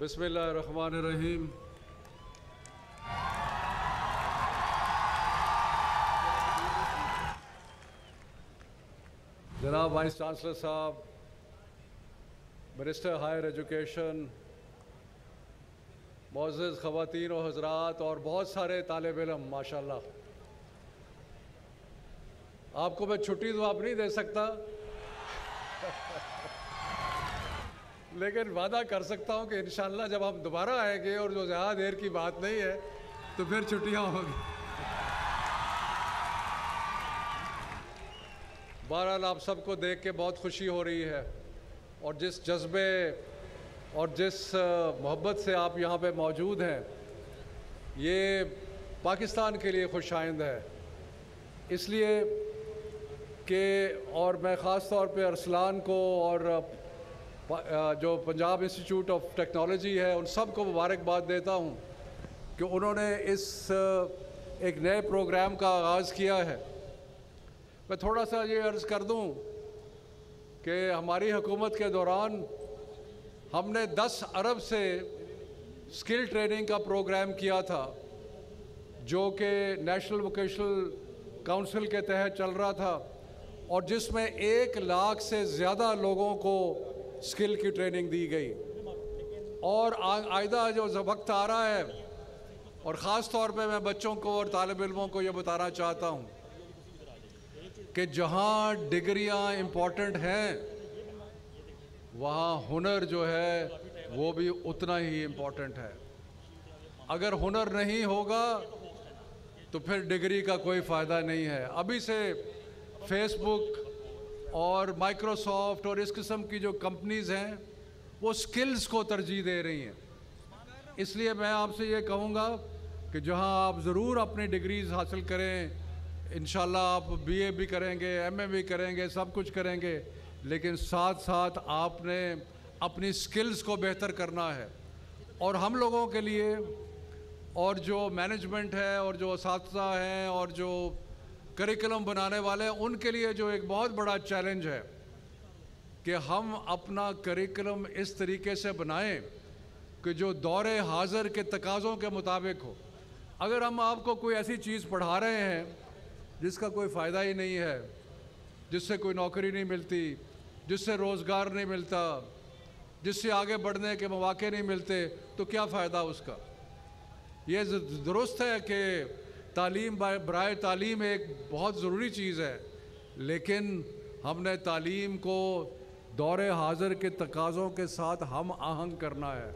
بسم اللہ الرحمن الرحیم۔ جناب وائس چانسلر صاحب، منسٹر ہائر ایجوکیشن، معزز خواتین و حضرات اور بہت سارے طالب علم، ماشاءاللہ آپ کو میں چھٹی تو آپ نہیں دے سکتا لیکن وعدہ کر سکتا ہوں کہ انشاءاللہ جب ہم دوبارہ آئیں گے اور جو زیادہ دیر کی بات نہیں ہے تو پھر چھٹیاں ہوں گی۔ بہرحال آپ سب کو دیکھ کے بہت خوشی ہو رہی ہے، اور جس جذبے اور جس محبت سے آپ یہاں پہ موجود ہیں یہ پاکستان کے لیے خوش آئند ہے، اس لیے کہ اور میں خاص طور پہ ارسلان کو اور جو پنجاب انسٹیٹیوٹ آف ٹیکنالوجی ہے ان سب کو مبارکباد دیتا ہوں کہ انہوں نے اس ایک نئے پروگرام کا آغاز کیا ہے۔ میں تھوڑا سا یہ عرض کر دوں کہ ہماری حکومت کے دوران ہم نے 10 ارب سے اسکل ٹریننگ کا پروگرام کیا تھا جو کہ نیشنل ووکیشنل کونسل کے تحت چل رہا تھا، اور جس میں 1 لاکھ سے زیادہ لوگوں کو اسکل کی ٹریننگ دی گئی۔ اور آئندہ جو وقت آ رہا ہے، اور خاص طور پہ میں بچوں کو اور طالب علموں کو یہ بتانا چاہتا ہوں کہ جہاں ڈگریاں امپورٹنٹ ہیں وہاں ہنر جو ہے وہ بھی اتنا ہی امپورٹنٹ ہے۔ اگر ہنر نہیں ہوگا تو پھر ڈگری کا کوئی فائدہ نہیں ہے۔ ابھی سے فیس بک اور مائکروسافٹ اور اس قسم کی جو کمپنیز ہیں وہ سکلز کو ترجیح دے رہی ہیں، اس لیے میں آپ سے یہ کہوں گا کہ جہاں آپ ضرور اپنی ڈگریز حاصل کریں، انشاءاللہ آپ بی اے بھی کریں گے، ایم اے بھی کریں گے، سب کچھ کریں گے، لیکن ساتھ ساتھ آپ نے اپنی سکلز کو بہتر کرنا ہے۔ اور ہم لوگوں کے لیے، اور جو مینجمنٹ ہے اور جو اساتذہ ہیں اور جو کریکلم بنانے والے ہیں، ان کے لیے جو ایک بہت بڑا چیلنج ہے کہ ہم اپنا کریکلم اس طریقے سے بنائیں کہ جو دور حاضر کے تقاضوں کے مطابق ہو۔ اگر ہم آپ کو کوئی ایسی چیز پڑھا رہے ہیں جس کا کوئی فائدہ ہی نہیں ہے، جس سے کوئی نوکری نہیں ملتی، جس سے روزگار نہیں ملتا، جس سے آگے بڑھنے کے مواقع نہیں ملتے، تو کیا فائدہ اس کا؟ یہ درست ہے کہ تعلیم برائے تعلیم ایک بہت ضروری چیز ہے، لیکن ہم نے تعلیم کو دور حاضر کے تقاضوں کے ساتھ ہم آہنگ کرنا ہے۔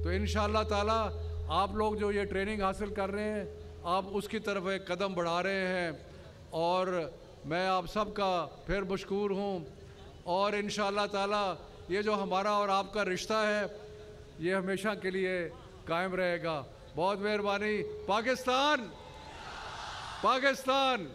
تو انشاءاللہ تعالی آپ لوگ جو یہ ٹریننگ حاصل کر رہے ہیں، آپ اس کی طرف ایک قدم بڑھا رہے ہیں، اور میں آپ سب کا پھر مشکور ہوں، اور انشاءاللہ تعالی یہ جو ہمارا اور آپ کا رشتہ ہے یہ ہمیشہ کے لیے قائم رہے گا۔ بہت مہربانی۔ پاکستان! پاکستان!